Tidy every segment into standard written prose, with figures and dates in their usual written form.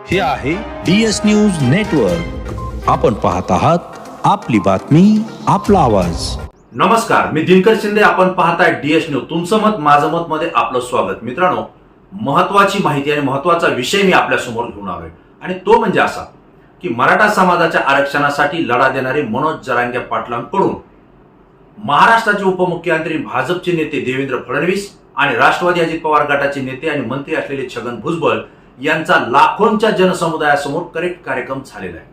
हे आहे DS news network. आपण पाहत आहात आपली बातमी आपला आवाज. नमस्कार, मी दिनकर शिंदे. आपण पाहताय DS न्यूज. तुमचं मत माझं मत मध्ये आपलं स्वागत. मित्रांनो, महत्वाची माहिती आणि महत्वाचा विषय मी आपल्या समोर घेऊन आलोय आणि तो म्हणजे असा की मराठा समाजाच्या आरक्षणासाठी लढा देणारे मनोज जरांगे पाटलांकडून महाराष्ट्राचे उपमुख्यमंत्री भाजपचे नेते देवेंद्र फडणवीस आणि राष्ट्रवादी अजित पवार गटाचे नेते आणि मंत्री असलेले छगन भुजबळ यांचा लाखोंच्या जनसमुदायासमोर करेक्ट कार्यक्रम झालेला आहे.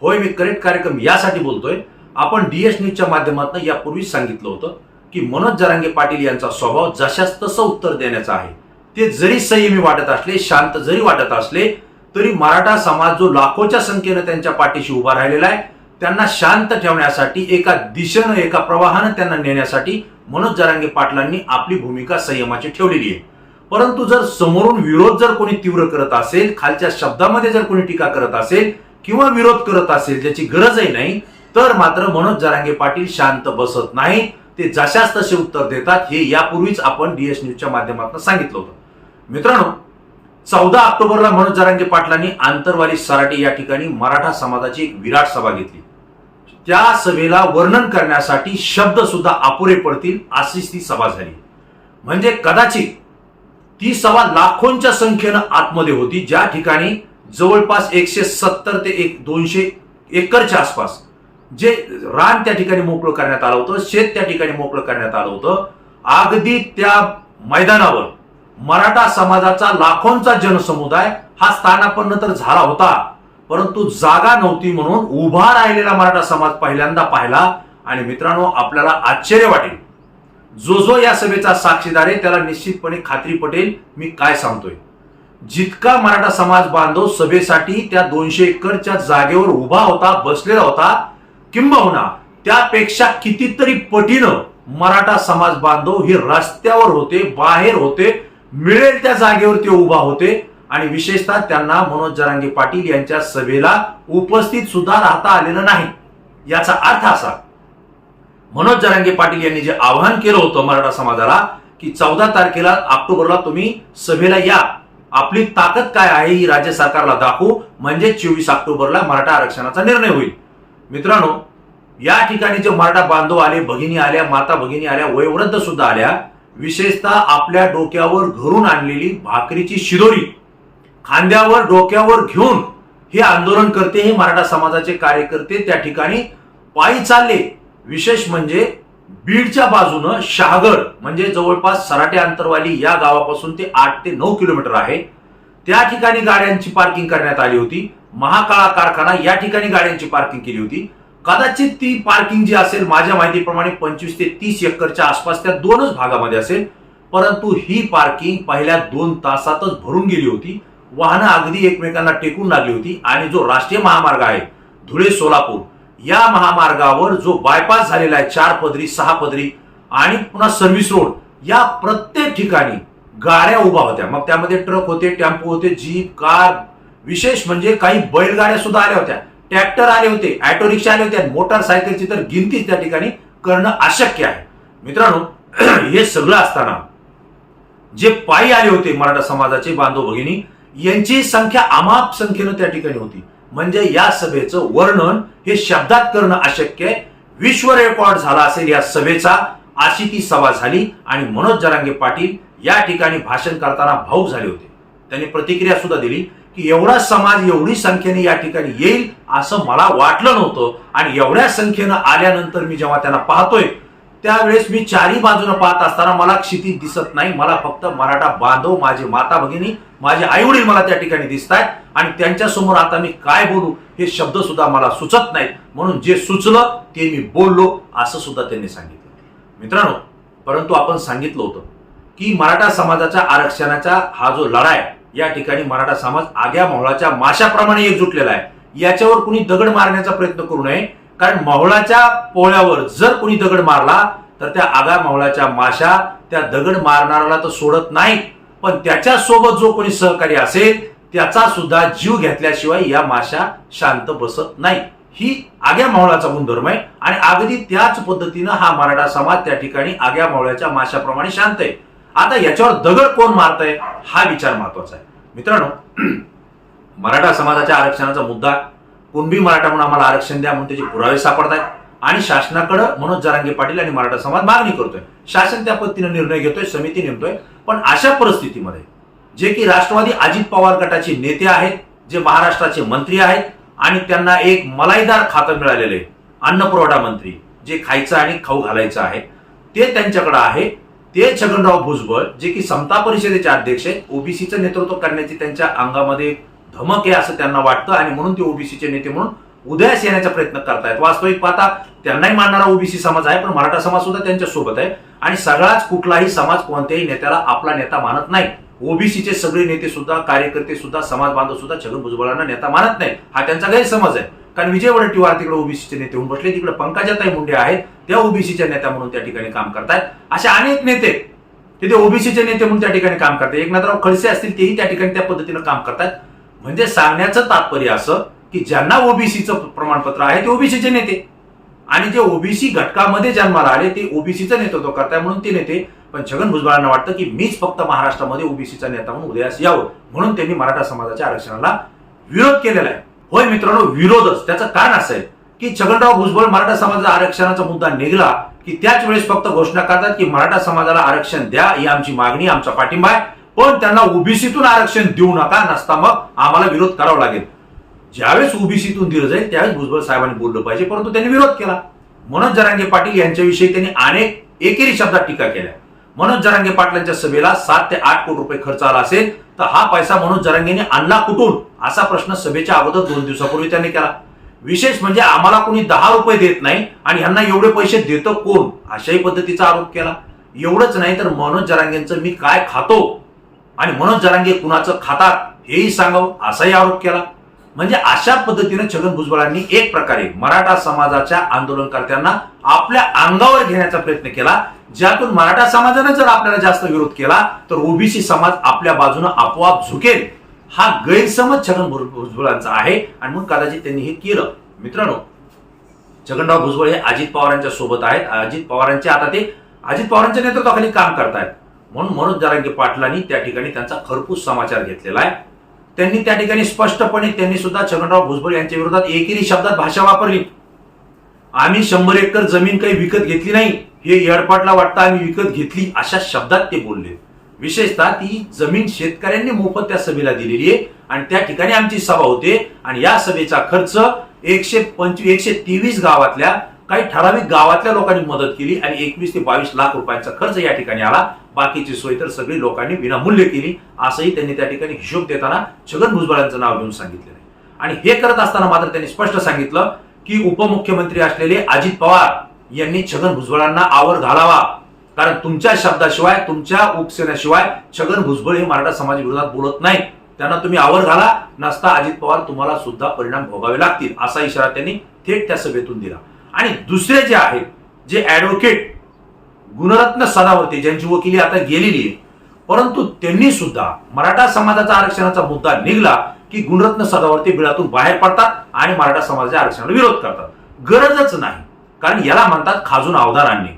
होय, मी करेक्ट कार्यक्रम यासाठी बोलतोय, आपण DS न्यूजच्या माध्यमातून यापूर्वीच सांगितलं होतं की मनोज जरांगे पाटील यांचा स्वभाव जशास तसं उत्तर देण्याचा आहे. ते जरी संयमी वाटत असले, शांत जरी वाटत असले, तरी मराठा समाज जो लाखोच्या संख्येनं त्यांच्या पाठीशी उभा राहिलेला आहे, त्यांना शांत ठेवण्यासाठी, एका दिशेनं, एका प्रवाहानं त्यांना नेण्यासाठी मनोज जरांगे पाटलांनी आपली भूमिका संयमाची ठेवलेली आहे. परंतु जर समोरून विरोध जर कोणी तीव्र करत असेल, खालच्या शब्दामध्ये जर कोणी टीका करत असेल किंवा विरोध करत असेल ज्याची गरजही नाही, तर मात्र मनोज जरांगे पाटील शांत बसत नाही. ते जशास तसे उत्तर देतात. हे यापूर्वीच आपण DS न्यूजच्या माध्यमातून सांगितलं होतं. मित्रांनो, 14 ऑक्टोबरला मनोज जरांगे पाटलांनी आंतरवाली सराटी या ठिकाणी मराठा समाजाची एक विराट सभा घेतली. त्या सभेला वर्णन करण्यासाठी शब्द सुद्धा अपुरे पडतील अशीच ती सभा झाली. म्हणजे कदाचित ती सभा लाखोंच्या संख्येनं आतमध्ये होती, ज्या ठिकाणी जवळपास 170 ते 200 एकरच्या आसपास जे रान त्या ठिकाणी मोकळं करण्यात आलं होतं, शेत त्या ठिकाणी मोकळं करण्यात आलं होतं. अगदी त्या मैदानावर मराठा समाजाचा लाखोंचा जनसमुदाय हा स्थानापन्न तर झाला होता, परंतु जागा नव्हती म्हणून उभा राहिलेला मराठा समाज पहिल्यांदा पाहिला. आणि मित्रांनो, आपल्याला आश्चर्य वाटेल, जो जो या सभेचा साक्षीदार आहे त्याला निश्चितपणे खात्री पटेल मी काय सांगतोय. जितका मराठा समाज बांधव सभेसाठी त्या 200 एकरच्या जागेवर उभा होता, बसलेला होता, किंबहुना त्यापेक्षा कितीतरी पटीनं मराठा समाज बांधव हे रस्त्यावर होते, बाहेर होते, मिळेल त्या जागेवर ते उभा होते. आणि विशेषतः त्यांना मनोज जरांगे पाटील यांच्या सभेला उपस्थित सुद्धा राहता आलेलं नाही. याचा अर्थ असा, मनोज जरांगे पाटील यांनी जे आवाहन केलं होतं मराठा समाजाला की 14 ऑक्टोबरला तुम्ही सभेला या, आपली ताकद काय आहे ही राज्य सरकारला दाखवू, म्हणजे 24 ऑक्टोबरला मराठा आरक्षणाचा निर्णय होईल. मित्रांनो, या ठिकाणी जे मराठा बांधव आले, भगिनी आल्या, माता भगिनी आल्या, वयोवृद्ध सुद्धा आल्या. विशेषतः आपल्या डोक्यावर घरून आणलेली भाकरीची शिदोरी खांद्यावर डोक्यावर घेऊन हे आंदोलन करते, हे मराठा समाजाचे कार्यकर्ते त्या ठिकाणी पायी चालले. विशेष म्हणजे बीडच्या बाजूनं शहागड म्हणजे जवळपास सराटे आंतरवाली या गावापासून ते 8 ते 9 किलोमीटर आहे. त्या ठिकाणी गाड्यांची पार्किंग करण्यात आली होती. महाकाळा कारखाना या ठिकाणी गाड्यांची पार्किंग केली होती. कदाचित ती पार्किंग जी असेल माझ्या माहितीप्रमाणे 25 ते 30 एकरच्या आसपास त्या दोनच भागामध्ये असेल. परंतु ही पार्किंग पहिल्या 2 तासातच भरून गेली होती. वाहनं अगदी एकमेकांना टेकून लागली होती. आणि जो राष्ट्रीय महामार्ग आहे धुळे सोलापूर, या महामार्गावर जो बायपास झालेला आहे 4 पदरी 6 पदरी आणि पुन्हा सर्व्हिस रोड, या प्रत्येक ठिकाणी गाड्या उभा होत्या. मग त्यामध्ये ट्रक होते, टेम्पो होते, जीप, कार, विशेष म्हणजे काही बैलगाड्या सुद्धा आल्या होत्या, ट्रॅक्टर आले होते, ऑटो रिक्षा आले होते, मोटरसायकलची तर गिनतीच त्या ठिकाणी करणं अशक्य आहे. मित्रांनो, हे सगळं असताना जे पायी आले होते मराठा समाजाचे बांधव भगिनी, यांची संख्या अमाप संख्येनं त्या ठिकाणी होती. म्हणजे या सभेचं वर्णन हे शब्दात करणं अशक्य आहे. विश्व रेकॉर्ड झाला असेल या सभेचा, अशी ती सभा झाली. आणि मनोज जरांगे पाटील या ठिकाणी भाषण करताना भाऊक झाले होते. त्यांनी प्रतिक्रिया सुद्धा दिली की एवढा समाज एवढी संख्येने या ठिकाणी येईल असं मला वाटलं नव्हतं. आणि एवढ्या संख्येनं आल्यानंतर मी जेव्हा त्यांना पाहतोय त्यावेळेस मी चारी बाजूने पाहत असताना मला क्षितिज दिसत नाही. मला फक्त मराठा बांधव, माझे माता भगिनी, माझे आई वडील मला त्या ठिकाणी दिसत आहेत. आणि त्यांच्या समोर आता मी काय बोलू हे शब्द सुद्धा मला सुचत नाहीत. म्हणून जे सुचलं ते मी बोललो असं सुद्धा त्यांनी सांगितलं. मित्रांनो, परंतु आपण सांगितलं होतं की मराठा समाजाच्या आरक्षणाचा हा जो लढा आहे, या ठिकाणी मराठा समाज आग्या मोहळाच्या माशाप्रमाणे एकजुटलेला आहे. याच्यावर कुणी दगड मारण्याचा प्रयत्न करू नये. कारण मोहळाच्या पोळ्यावर जर कोणी दगड मारला तर त्या आगा मोहळाच्या माशा त्या दगड मारणाऱ्याला तर सोडत नाहीत, पण त्याच्या सोबत जो कोणी सहकारी असेल त्याचा सुद्धा जीव घेतल्याशिवाय या माशा शांत बसत नाही. ही आग्या मावळाचा गुणधर्म आहे. आणि अगदी त्याच पद्धतीनं हा मराठा समाज त्या ठिकाणी आग्या मावळ्याच्या माशाप्रमाणे शांत आहे. आता याच्यावर दगड कोण मारतंय हा विचार महत्वाचा आहे. मित्रांनो, मराठा समाजाच्या आरक्षणाचा मुद्दा, कुणबी मराठा म्हणून आम्हाला आरक्षण द्या म्हणून त्याचे पुरावे सापडत आहेत आणि शासनाकडे मनोज जरांगे पाटील आणि मराठा समाज मागणी करतोय. शासन त्या पद्धतीने निर्णय घेतोय, समिती नेमतोय. पण अशा परिस्थितीमध्ये जे की राष्ट्रवादी अजित पवार गटाचे नेते आहेत, जे महाराष्ट्राचे मंत्री आहेत आणि त्यांना एक मलाईदार खातं मिळालेलं आहे, अन्न पुरवठा मंत्री, जे खायचं आणि खाऊ घालायचं आहे ते त्यांच्याकडे आहे. ते छगनराव भुजबळ जे की समता परिषदेचे अध्यक्ष आहेत, ओबीसीचं नेतृत्व करण्याची त्यांच्या अंगामध्ये धमक आहे असं त्यांना वाटतं आणि म्हणून ते ओबीसीचे नेते म्हणून उदयास येण्याचा प्रयत्न करतायत. वास्तविक पाहता त्यांनाही मानणारा ओबीसी समाज आहे, पण मराठा समाज सुद्धा त्यांच्या सोबत आहे आणि सगळाच कुठलाही समाज कोणत्याही नेत्याला आपला नेता मानत नाही. ओबीसीचे सगळे नेते सुद्धा, कार्यकर्ते सुद्धा, समाज बांधव सुद्धा छगन भुजबळांना नेता मानत नाही. हा त्यांचा गैरसमज आहे. कारण विजय वडेट्टीवार तिकडे ओबीसीचे नेते होऊन बसले, तिकडे पंकजाताई मुंडे आहेत, त्या ओबीसीच्या नेत्या म्हणून त्या ठिकाणी काम करतायत. असे अनेक नेते तिथे ओबीसीचे नेते म्हणून त्या ठिकाणी काम करतात. एकनाथराव खडसे असतील, तेही त्या ठिकाणी त्या पद्धतीनं काम करतात. म्हणजे सांगण्याचं तात्पर्य असं की ज्यांना ओबीसीचं प्रमाणपत्र आहे ते ओबीसीचे नेते आणि जे ओबीसी घटकामध्ये जन्माला आले ते ओबीसीचं नेतृत्व करताय म्हणून ते नेते. पण छगन भुजबळांना वाटतं की मीच फक्त महाराष्ट्रामध्ये ओबीसीचा नेता म्हणून उदयास यावं म्हणून त्यांनी मराठा समाजाच्या आरक्षणाला विरोध केलेला आहे. होय मित्रांनो, विरोधच. त्याचं कारण असं आहे की छगनराव भुजबळ मराठा समाजाचा आरक्षणाचा मुद्दा निघाला की त्याच वेळेस फक्त घोषणा करतात की मराठा समाजाला आरक्षण द्या, ही आमची मागणी, आमचा पाठिंबा आहे, पण त्यांना ओबीसीतून आरक्षण देऊ नका, नसता मग आम्हाला विरोध करावा लागेल. ज्यावेळेस ओबीसीतून दिलं जाईल त्यावेळेस भुजबळ साहेबांनी बोललं पाहिजे, परंतु त्यांनी विरोध केला. मनोज जरांगे पाटील यांच्याविषयी त्यांनी अनेक एकेरी शब्दात टीका केल्या. मनोज जरांगे पाटलांच्या सभेला 7 ते 8 कोटी रुपये खर्च आला असेल तर हा पैसा मनोज जरांगेने आणला कुठून, असा प्रश्न सभेच्या अगोदर 2 दिवसापूर्वी त्यांनी केला. विशेष म्हणजे आम्हाला कोणी 10 रुपये देत नाही आणि ह्यांना एवढे पैसे देतं कोण, अशाही पद्धतीचा आरोप केला. एवढंच नाही तर मनोज जरांगेंचं मी काय खातो आणि मनोज जरांगे कुणाचं खातात हेही सांगावं, असाही आरोप केला. म्हणजे अशा पद्धतीने छगन भुजबळांनी एक प्रकारे मराठा समाजाच्या आंदोलनकर्त्यांना आपल्या अंगावर घेण्याचा प्रयत्न केला, ज्यातून मराठा समाजाने जर आपल्याला जास्त विरोध केला तर ओबीसी समाज आपल्या बाजूने आपोआप झुकेल, हा गैरसमज छगन भुजबळांचा आहे आणि मग कदाचित त्यांनी हे केलं. मित्रांनो, छगनराव भुजबळ हे अजित पवारांच्या सोबत आहेत. अजित पवारांचे आता ते अजित पवारांच्या नेतृत्वाखाली काम करतायत म्हणून मनोज जरांगे पाटलांनी त्या ठिकाणी त्यांचा खरपूस समाचार घेतलेला आहे. त्यांनी त्या ठिकाणी स्पष्टपणे त्यांनी सुद्धा छगनराव भुजबळ यांच्या विरोधात एकेरी शब्दात भाषा वापरली. आम्ही 100 एकर जमीन काही विकत घेतली नाही, हे एअरपोर्टला वाटतं आम्ही विकत घेतली, अशा शब्दात ते बोलले. विशेषतः ती जमीन शेतकऱ्यांनी मोफत त्या सभेला दिलेली आहे आणि त्या ठिकाणी आमची सभा होते आणि या सभेचा खर्च 123 गावातल्या काही ठराविक गावातल्या लोकांनी मदत केली आणि 21 ते 22 लाख रुपयांचा खर्च या ठिकाणी आला. बाकीची सोय तर सगळी लोकांनी विनामूल्य केली, असंही त्यांनी त्या ठिकाणी हिशोब देताना छगन भुजबळांचं नाव घेऊन सांगितलेलं आहे. आणि हे करत असताना मात्र त्यांनी स्पष्ट सांगितलं की उपमुख्यमंत्री असलेले अजित पवार यांनी छगन भुजबळांना आवर घालावा, कारण तुमच्या शब्दाशिवाय, तुमच्या उपसेनाशिवाय छगन भुजबळ हे मराठा समाज विरोधात बोलत नाही. त्यांना तुम्ही आवर घाला, नसता अजित पवार तुम्हाला सुद्धा परिणाम भोगावे लागतील, असा इशारा त्यांनी थेट त्या सभेतून दिला. आणि दुसरे जे आहेत, जे ऍडव्होकेट गुणरत्न सदावर्ते, ज्यांची वकिली आता गेलेली आहे, परंतु त्यांनी सुद्धा मराठा समाजाचा आरक्षणाचा मुद्दा निघाला की गुणरत्न सदावर्ते बिळातून बाहेर पडतात आणि मराठा समाजाच्या आरक्षणाला विरोध करतात. गरजच नाही, कारण याला म्हणतात खाजून अवधान आणणे.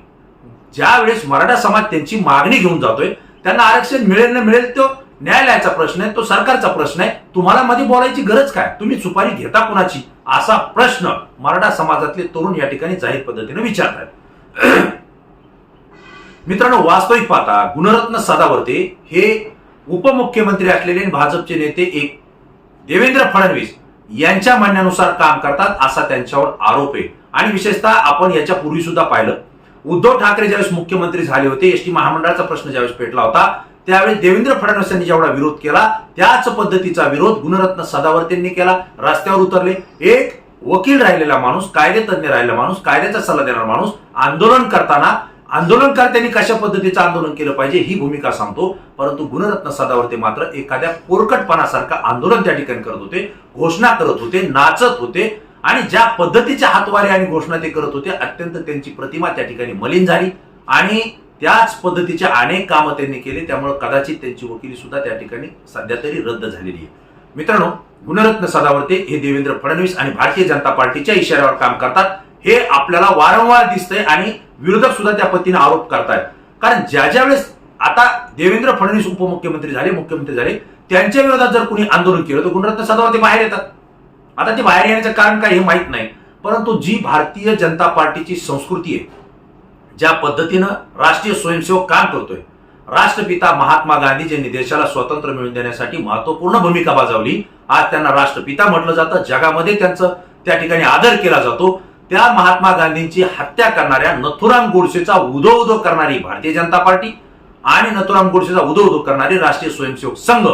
ज्या वेळेस मराठा समाज त्यांची मागणी घेऊन जातोय, त्यांना आरक्षण मिळेल न मिळेल तो न्यायालयाचा प्रश्न आहे, तो सरकारचा प्रश्न आहे. तुम्हाला मध्ये बोलायची गरज काय, तुम्ही सुपारी घेता कुणाची, असा प्रश्न मराठा समाजातले तरुण या ठिकाणी जाहीर पद्धतीने विचारतात. मित्रांनो, वास्तविक पाहता गुणरत्न सदावर्ते हे उपमुख्यमंत्री असलेले भाजपचे नेते एक देवेंद्र फडणवीस यांच्या म्हणण्यानुसार काम करतात, असा त्यांच्यावर आरोप आहे. आणि विशेषतः आपण याच्या पूर्वी सुद्धा पाहिलं, उद्धव ठाकरे ज्यावेळेस मुख्यमंत्री झाले होते, एसटी महामंडळाचा प्रश्न ज्यावेळेस पेटला होता, त्यावेळेस देवेंद्र फडणवीस यांनी जेवढा विरोध केला त्याच पद्धतीचा विरोध गुणरत्न सदावर्तेंनी केला. रस्त्यावर उतरले. एक वकील राहिलेला माणूस, कायदेतज्ञ राहिलेला माणूस, कायद्याचा सल्ला देणारा माणूस आंदोलन करताना आंदोलनकर्त्यांनी कशा पद्धतीचं आंदोलन केलं पाहिजे ही भूमिका सांगतो, परंतु गुणरत्न सदावर्ते मात्र एखाद्या पोरकटपणासारखं आंदोलन त्या ठिकाणी करत होते, घोषणा करत होते, नाचत होते आणि ज्या पद्धतीच्या हातवारे आणि घोषणा ते करत होते, अत्यंत त्यांची प्रतिमा त्या ठिकाणी मलिन झाली आणि त्याच पद्धतीचे अनेक कामं त्यांनी केले. त्यामुळे कदाचित त्यांची वकिली सुद्धा त्या ठिकाणी सध्या तरी रद्द झालेली आहे. मित्रांनो, गुणरत्न सदावर्ते हे देवेंद्र फडणवीस आणि भारतीय जनता पार्टीच्या इशाऱ्यावर काम करतात, हे आपल्याला वारंवार दिसतंय आणि विरोधक सुद्धा त्या पद्धतीने आरोप करतायत. कारण ज्या वेळेस आता देवेंद्र फडणवीस उपमुख्यमंत्री झाले, मुख्यमंत्री झाले, त्यांच्या विरोधात जर कुणी आंदोलन केलं तर गुणरत्न सदावर्ते बाहेर येतात. आता ते बाहेर येण्याचं कारण काय हे माहित नाही, परंतु जी भारतीय जनता पार्टीची संस्कृती आहे, ज्या पद्धतीनं राष्ट्रीय स्वयंसेवक काम करतोय, राष्ट्रपिता महात्मा गांधी ज्यांनी देशाला स्वातंत्र्य मिळवून देण्यासाठी महत्वपूर्ण भूमिका बजावली, आज त्यांना राष्ट्रपिता म्हटलं जातं, जगामध्ये त्यांचं त्या ठिकाणी आदर केला जातो. त्या महात्मा गांधींची हत्या करणाऱ्या नथुराम गोडसेचा उदो करणारी भारतीय जनता पार्टी आणि नथुराम गोडसेचा उदो करणारी राष्ट्रीय स्वयंसेवक संघ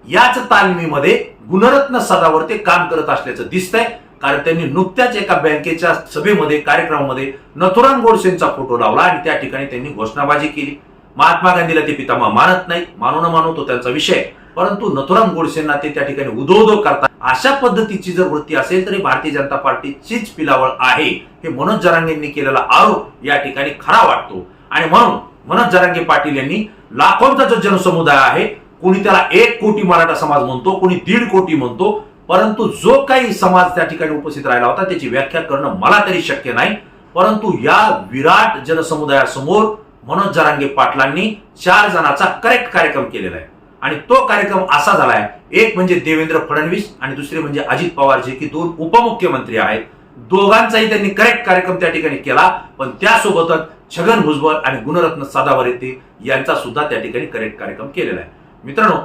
याच तालमीमध्ये गुणरत्न सदावर्ते काम करत असल्याचं दिसतंय. कारण त्यांनी नुकत्याच एका बँकेच्या सभेमध्ये कार्यक्रमामध्ये नथुराम गोडसेंचा फोटो लावला आणि त्या ठिकाणी त्यांनी घोषणाबाजी केली. महात्मा गांधीला ते पितामह मानत नाहीत, मानू न मानू तो त्यांचा विषय, परंतु नथुराम गोडसेंना ते त्या ठिकाणी उदो करतात. अशा पद्धतीची जर वृत्ती असेल तरी भारतीय जनता पार्टीचीच पिलावळ आहे हे मनोज जरांगेंनी केलेला आरोप या ठिकाणी खरा वाटतो. आणि म्हणून मनोज जरांगे पाटील यांनी लाखोंचा जो जनसमुदाय आहे, कोणी त्याला 1 कोटी मराठा समाज म्हणतो, कोणी 1.5 कोटी म्हणतो, परंतु जो काही समाज त्या ठिकाणी उपस्थित राहिला होता त्याची व्याख्या करणं मला तरी शक्य नाही. परंतु या विराट जनसमुदायासमोर मनोज जरांगे पाटलांनी 4 जणांचा करेक्ट कार्यक्रम केलेला आहे. आणि तो कार्यक्रम असा झालाय, एक म्हणजे देवेंद्र फडणवीस आणि दुसरे म्हणजे अजित पवार, जे की 2 उपमुख्यमंत्री आहेत. दोघांचाही त्यांनी करेक्ट कार्यक्रम त्या ठिकाणी केला, पण त्यासोबतच छगन भुजबळ आणि गुणरत्न सदावर्ते यांचा सुद्धा त्या ठिकाणी करेक्ट कार्यक्रम केलेला आहे. मित्रांनो,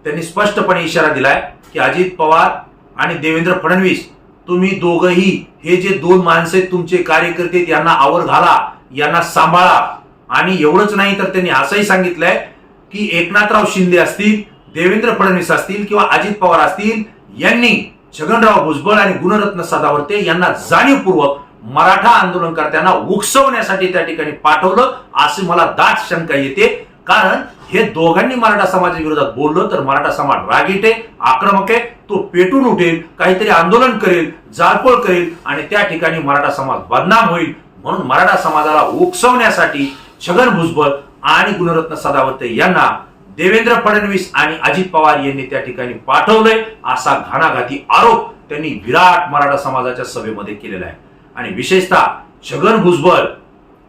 त्यांनी स्पष्टपणे इशारा दिलाय की अजित पवार आणि देवेंद्र फडणवीस, तुम्ही दोघंही हे जे 2 माणसं आहेत तुमचे कार्यकर्ते, यांना आवर घाला, यांना सांभाळा. आणि एवढंच नाही तर त्यांनी असंही सांगितलंय की एकनाथराव शिंदे असतील, देवेंद्र फडणवीस असतील किंवा अजित पवार असतील, यांनी छगनराव भुजबळ आणि गुणरत्न सदावर्ते यांना जाणीवपूर्वक मराठा आंदोलनकर्त्यांना उकसवण्यासाठी त्या ठिकाणी पाठवलं, असे मला दाट शंका येते. कारण हे दोघांनी मराठा समाजाच्या विरोधात बोललं तर मराठा समाज रागीट आहे, आक्रमक आहे, तो पेटून उठेल, काहीतरी आंदोलन करेल, जाळपोळ करेल आणि त्या ठिकाणी मराठा समाज बदनाम होईल. म्हणून मराठा समाजाला उकसवण्यासाठी छगन भुजबळ आणि गुणरत्न सदावर्ते यांना देवेंद्र फडणवीस आणि अजित पवार यांनी त्या ठिकाणी पाठवलंय, असा घणाघाती आरोप त्यांनी विराट मराठा समाजाच्या सभेमध्ये केलेला आहे. आणि विशेषतः छगन भुजबळ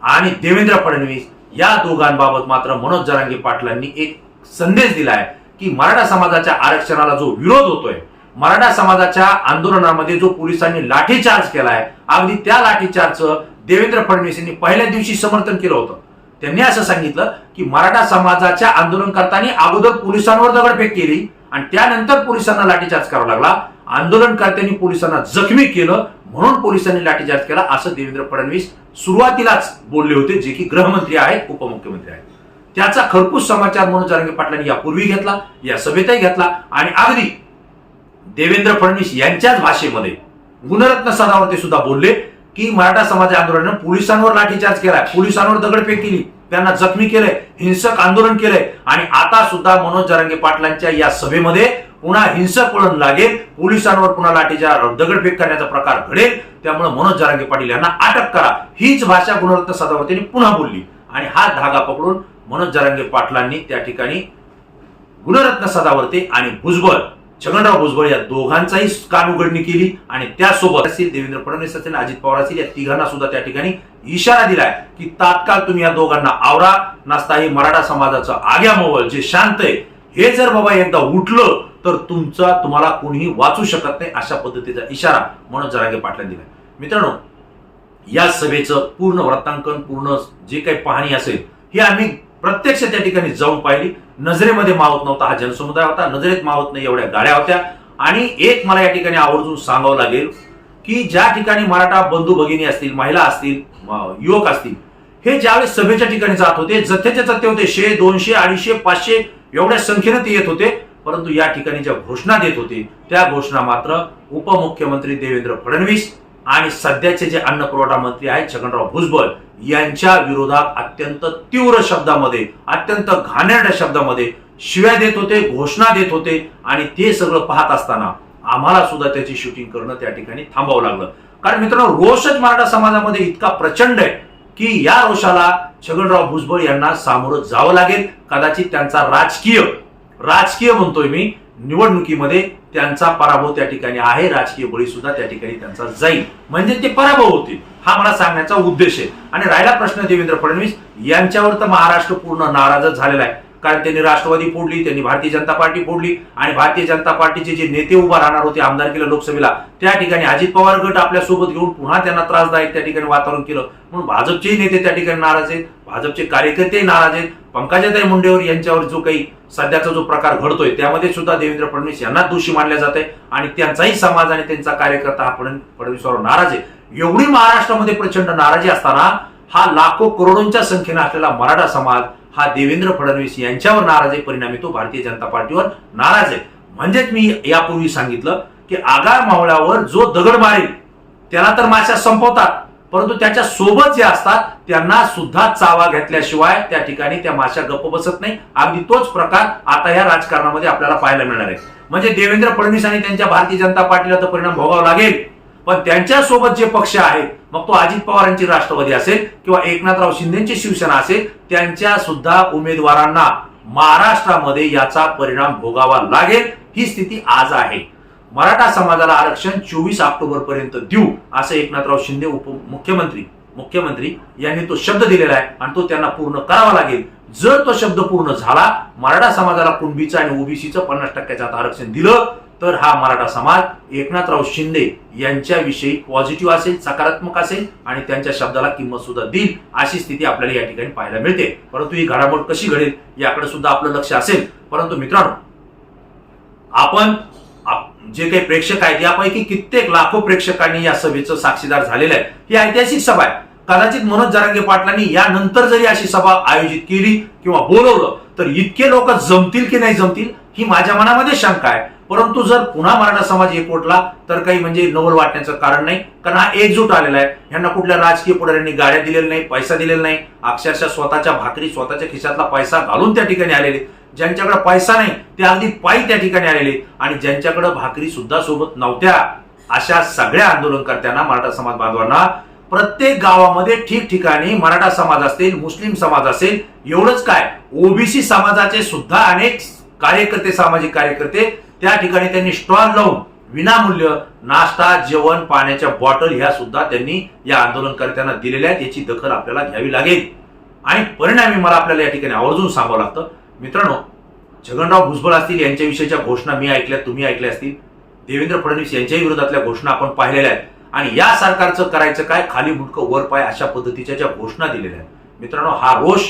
आणि देवेंद्र फडणवीस या दोघांबाबत मात्र मनोज जरांगे पाटलांनी एक संदेश दिलाय की मराठा समाजाच्या आरक्षणाला जो विरोध होतोय, मराठा समाजाच्या आंदोलनामध्ये जो पोलिसांनी लाठीचार्ज केलाय, अगदी त्या लाठीचार्जचं देवेंद्र फडणवीस यांनी पहिल्या दिवशी समर्थन केलं होतं. त्यांनी असं सांगितलं की मराठा समाजाच्या आंदोलनकर्त्यांनी अगोदर पोलिसांवर दगडफेक केली आणि त्यानंतर पोलिसांना लाठीचार्ज करावा लागला. आंदोलनकर्त्यांनी पोलिसांना जखमी केलं म्हणून पोलिसांनी लाठीचार्ज केला, असं देवेंद्र फडणवीस सुरुवातीलाच बोलले होते, जे की गृहमंत्री आहेत, उपमुख्यमंत्री आहेत. त्याचा खरपूस समाचार मनोज जरांगे पाटलांनी यापूर्वी घेतला, या सभेतही घेतला आणि अगदी देवेंद्र फडणवीस यांच्याच भाषेमध्ये गुणरत्न सदावर्ते सुद्धा बोलले की मराठा समाज आंदोलनाने पोलिसांवर लाठीचार्ज केलाय, पोलिसांवर दगडफेक केली, त्यांना जखमी केलंय, हिंसक आंदोलन केलंय. आणि आता सुद्धा मनोज जरांगे पाटलांच्या या सभेमध्ये पुन्हा हिंसक वळण लागेल, पोलिसांवर पुन्हा लाठीचार्ज दगडफेक करण्याचा प्रकार घडेल. त्यामुळे मनोज जरांगे पाटील यांना अटक करा, हीच भाषा गुणरत्न सदावर्तेंनी पुन्हा बोलली. आणि हा धागा पकडून मनोज जरांगे पाटलांनी त्या ठिकाणी गुणरत्न सदावर्ते आणि भुजबळ, छगनराव भुजबळ या दोघांचाही कान उघडणी केली. आणि त्यासोबत असतील देवेंद्र फडणवीस असतील, अजित पवार असतील, या तिघांना सुद्धा त्या ठिकाणी इशारा दिलाय की तात्काळ तुम्ही या दोघांना आवरा, नसता ही मराठा समाजाचं आग्या मोवल जे शांत आहे हे जर बाबा एकदा उठलं तर तुम्हाला कोणीही वाचू शकत नाही, अशा पद्धतीचा इशारा मनोज जरांगे पाटलांनी दिलाय. मित्रांनो, या सभेचं पूर्ण वृत्तांकन, पूर्ण जे काही पाहणी असेल हे आम्ही प्रत्यक्ष त्या ठिकाणी जाऊन पाहिली. नजरेमध्ये मावत नव्हता हा जनसमुदाय होता, नजरेत मावत नाही एवढ्या गाड्या होत्या. आणि एक मला या ठिकाणी आवर्जून सांगावं लागेल की ज्या ठिकाणी मराठा बंधू भगिनी असतील, महिला असतील, युवक असतील, हे ज्यावेळेस सभेच्या ठिकाणी जात होते, जथ्थेचे जथ्थे होते, 100, 200, 250, 500 एवढ्या संख्येने ते येत होते. परंतु या ठिकाणी ज्या घोषणा देत होते त्या घोषणा मात्र उपमुख्यमंत्री देवेंद्र फडणवीस आणि सध्याचे जे अन्न पुरवठा मंत्री आहेत छगनराव भुजबळ यांच्या विरोधात अत्यंत तीव्र शब्दामध्ये, अत्यंत घाणेरड्या शब्दामध्ये शिव्या देत होते, घोषणा देत होते. आणि ते सगळं पाहत असताना आम्हाला सुद्धा त्याची शूटिंग करणं त्या ठिकाणी थांबावं लागलं. कारण मित्रांनो, रोषच मराठा समाजामध्ये इतका प्रचंड आहे की या रोषाला छगनराव भुजबळ यांना सामोरं जावं लागेल. कदाचित त्यांचा राजकीय म्हणतोय मी, निवडणुकीमध्ये त्यांचा पराभव त्या ठिकाणी आहे, राजकीय बळी सुद्धा त्या ठिकाणी त्यांचा जाईल, म्हणजे ते पराभव होतील, हा मला सांगण्याचा उद्देश आहे. आणि राहिला प्रश्न देवेंद्र फडणवीस यांच्यावर, तर महाराष्ट्र पूर्ण नाराजच झालेला आहे. कारण त्यांनी राष्ट्रवादी फोडली, त्यांनी भारतीय जनता पार्टी फोडली आणि भारतीय जनता पार्टीचे जे नेते उभा राहणार होते आमदारकीला लोकसभेला त्या ठिकाणी अजित पवार गट आपल्या सोबत घेऊन पुन्हा त्यांना त्रासदायक त्या ठिकाणी वातावरण केलं, म्हणून भाजपचे नेते त्या ठिकाणी नाराज आहेत, भाजपचे कार्यकर्ते नाराज आहेत. पंकजाताई मुंडेवर यांच्यावर जो काही सध्याचा जो प्रकार घडतोय त्यामध्ये सुद्धा देवेंद्र फडणवीस यांना दोषी मानले जाते आणि त्यांचाही समाज आणि त्यांचा कार्यकर्ता हा फडणवीसवर नाराज आहे. एवढी महाराष्ट्रामध्ये प्रचंड नाराजी असताना हा लाखो करोडोंच्या संख्येने असलेला मराठा समाज हा देवेंद्र फडणवीस यांच्यावर नाराज आहे, परिणामी तो भारतीय जनता पार्टीवर नाराज आहे. म्हणजेच मी यापूर्वी सांगितलं की आगार मावळ्यावर जो दगड मारेल त्याला तर माश्या संपवतात, परंतु त्याच्या सोबत जे असतात त्यांना सुद्धा चावा घेतल्याशिवाय त्या ठिकाणी त्या माश्या गप्प बसत नाही. अगदी तोच प्रकार आता या राजकारणामध्ये आपल्याला पाहायला मिळणार आहे. म्हणजे देवेंद्र फडणवीस आणि त्यांच्या भारतीय जनता पार्टीला तर परिणाम भोगावा लागेल, पण त्यांच्या सोबत जे पक्ष आहेत, मग तो अजित पवारांची राष्ट्रवादी असेल किंवा एकनाथराव शिंदेची शिवसेना असेल, त्यांच्या सुद्धा उमेदवारांना महाराष्ट्रामध्ये याचा परिणाम भोगावा लागेल. ही स्थिती आज आहे. मराठा समाजाला आरक्षण 24 ऑक्टोबर पर्यंत देऊ असं एकनाथराव शिंदे मुख्यमंत्री यांनी तो शब्द दिलेला आहे आणि तो त्यांना पूर्ण करावा लागेल. जर तो शब्द पूर्ण झाला, मराठा समाजाला कुणबीचं आणि ओबीसीचं 50% आरक्षण दिलं तर हा मराठा समाज एकनाथराव शिंदे यांच्याविषयी पॉझिटिव्ह असेल, सकारात्मक असेल आणि त्यांच्या शब्दाला किंमत सुद्धा देईल अशी स्थिती आपल्याला या ठिकाणी पाहायला मिळते. परंतु ही घडामोड कशी घडेल याकडे सुद्धा आपलं लक्ष असेल. परंतु मित्रांनो, आपण जे काही प्रेक्षक आहेत यापैकी कित्येक लाखो प्रेक्षकांनी या सभेचं साक्षीदार झालेलं आहे. ही ऐतिहासिक सभा आहे. कदाचित मनोज जरांगे पाटलांनी यानंतर जरी अशी सभा आयोजित केली किंवा बोलवलं तर इतके लोक जमतील की नाही जमतील ही माझ्या मनामध्ये शंका आहे. परंतु जर पुन्हा मराठा समाज एकवटला तर काही म्हणजे नवल वाटण्याचं कारण नाही, कारण हा एकजूट आलेला आहे. यांना कुठल्या राजकीय पुढाऱ्यांनी गाड्या दिलेल्या नाही, पैसा दिलेला नाही, अक्षरशः स्वतःच्या भाकरी स्वतःच्या खिशातला पैसा घालून त्या ठिकाणी आलेले. ज्यांच्याकडे पैसा नाही ते अगदी पायी त्या ठिकाणी आलेले आणि ज्यांच्याकडे भाकरी सुद्धा सोबत नव्हत्या अशा सगळ्या आंदोलनकर्त्यांना, मराठा समाज बांधवांना प्रत्येक गावामध्ये ठिकठिकाणी मराठा समाज असेल, मुस्लिम समाज असेल, एवढंच काय ओबीसी समाजाचे सुद्धा अनेक कार्यकर्ते, सामाजिक कार्यकर्ते त्या ठिकाणी त्यांनी स्टॉल लावून विनामूल्य नाश्ता, जेवण, पाण्याच्या बॉटल ह्या सुद्धा त्यांनी या आंदोलनकर्त्यांना दिलेल्या आहेत. याची दखल आपल्याला घ्यावी लागेल आणि परिणामी मला आपल्याला या ठिकाणी आवर्जून सांगावं लागतं. मित्रांनो, छगनराव भुजबळ असतील यांच्याविषयीच्या घोषणा मी ऐकल्या, तुम्ही ऐकल्या असतील. देवेंद्र फडणवीस यांच्या विरोधातल्या घोषणा आपण पाहिलेल्या आहेत आणि या सरकारचं करायचं काय, खाली मुंडकं वर पाय अशा पद्धतीच्या ज्या घोषणा दिलेल्या आहेत. मित्रांनो, हा रोष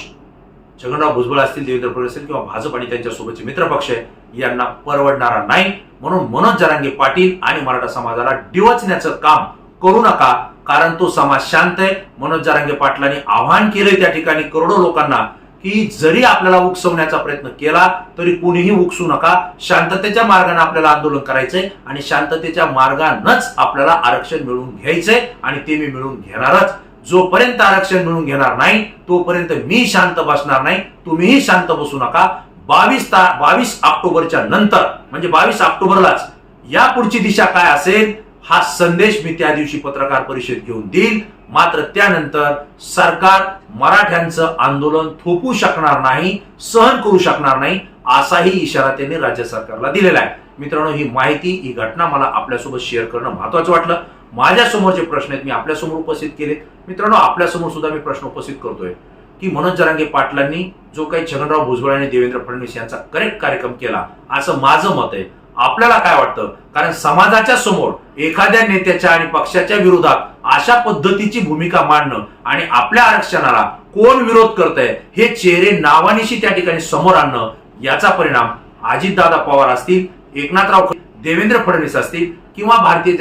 छगनराव भुजबळ असतील, देवेंद्र फडणवीस असतील किंवा भाजप आणि त्यांच्या सोबतचे मित्रपक्ष यांना परवडणारा नाही. म्हणून मनोज जरांगे पाटील आणि मराठा समाजाला डिवचण्याचं काम करू नका, कारण तो समाज शांत आहे. मनोज जरांगे पाटलांनी आव्हान केलंय त्या ठिकाणी करोडो लोकांना की जरी आपल्याला उकसवण्याचा प्रयत्न केला तरी कुणीही उकसू नका, शांततेच्या मार्गाने आपल्याला आंदोलन करायचंय आणि शांततेच्या मार्गानंच आपल्याला आरक्षण मिळवून घ्यायचंय आणि ते मी मिळवून घेणारच. जोपर्यंत आरक्षण मिळवून घेणार नाही तोपर्यंत मी शांत बसणार नाही, तुम्हीही शांत बसू नका. 22 ऑक्टोबरच्या नंतर म्हणजे 22 ऑक्टोबरलाच या पुढची दिशा काय असेल हा संदेश मी त्या दिवशी पत्रकार परिषद घेऊन देईल. मात्र त्यानंतर सरकार मराठ्यांचं आंदोलन थोपू शकणार नाही, सहन करू शकणार नाही असाही इशारा त्यांनी राज्य सरकारला दिलेला आहे. मित्रांनो, ही माहिती, ही घटना मला आपल्यासोबत शेअर करणं महत्वाचं वाटलं. माझ्यासमोर जे प्रश्न आहेत मी आपल्यासमोर उपस्थित केले. मित्रांनो, आपल्यासमोर सुद्धा मी प्रश्न उपस्थित करतोय की मनोज जरांगे पाटलांनी जो काही छगनराव भुजबळ आणि देवेंद्र फडणवीस यांचा करेक्ट कार्यक्रम केला असं माझं मत आहे. आपल्याला काय वाटतं? कारण समाजाच्या समोर एखाद्या नेत्याच्या आणि पक्षाच्या विरोधात अशा पद्धतीची भूमिका मांडणं आणि आपल्या आरक्षणाला कोण विरोध करतंय हे चेहरे नावानिशी त्या ठिकाणी समोर आणणं, याचा परिणाम अजितदादा पवार असतील, एकनाथराव देवेंद्र फडणवीस असतील किंवा भारतीय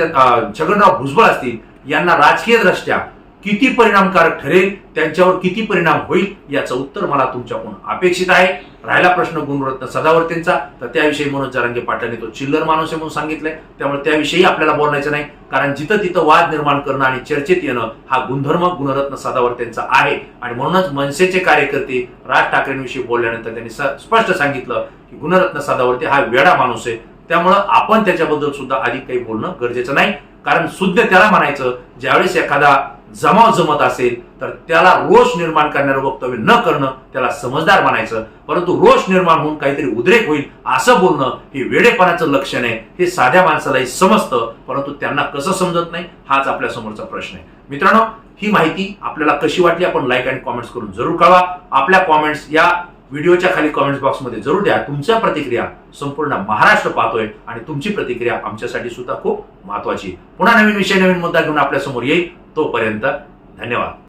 छगनराव भुजबळ असतील यांना राजकीय दृष्ट्या किती परिणामकारक ठरेल, त्यांच्यावर किती परिणाम होईल याचं उत्तर मला तुमच्याकडून अपेक्षित आहे. राहिला प्रश्न गुणरत्न सदावर्तेंचा, तर त्याविषयी मनोज जरांगे पाटलांनी तो चिल्लर माणूस आहे म्हणून सांगितलंय, त्यामुळे त्याविषयी आपल्याला बोलायचं नाही. कारण जिथं तिथं वाद निर्माण करणं आणि चर्चेत येणं हा गुणधर्म गुणरत्न सदावर्तेंचा आहे. आणि म्हणूनच मनसेचे कार्यकर्ते राज ठाकरेंविषयी बोलल्यानंतर त्यांनी स्पष्ट सांगितलं की गुणरत्न सदावर्ते हा वेडा माणूस आहे, त्यामुळं आपण त्याच्याबद्दल सुद्धा अधिक काही बोलणं गरजेचं नाही. कारण सुद्धा त्याला म्हणायचं ज्यावेळेस एखादा जमाव जमत असेल तर त्याला रोष निर्माण करणारं वक्तव्य न करणं त्याला समजदार म्हणायचं. परंतु रोष निर्माण होऊन काहीतरी उद्रेक होईल असं बोलणं हे वेडेपणाचं लक्षण आहे. हे साध्या माणसालाही समजतं, परंतु त्यांना कसं समजत नाही हाच आपल्या समोरचा प्रश्न आहे. मित्रांनो, ही माहिती आपल्याला कशी वाटली आपण लाईक आणि कॉमेंट्स करून जरूर कळवा. आपल्या कॉमेंट्स या व्हिडिओच्या खाली कमेंट्स बॉक्समध्ये जरूर द्या. तुमच्या प्रतिक्रिया संपूर्ण महाराष्ट्र पाहतोय आणि तुमची प्रतिक्रिया आमच्यासाठी सुद्धा खूप महत्वाची. पुन्हा नवीन विषय नवीन मुद्दा घेऊन आपल्या समोर येईल. तोपर्यंत धन्यवाद.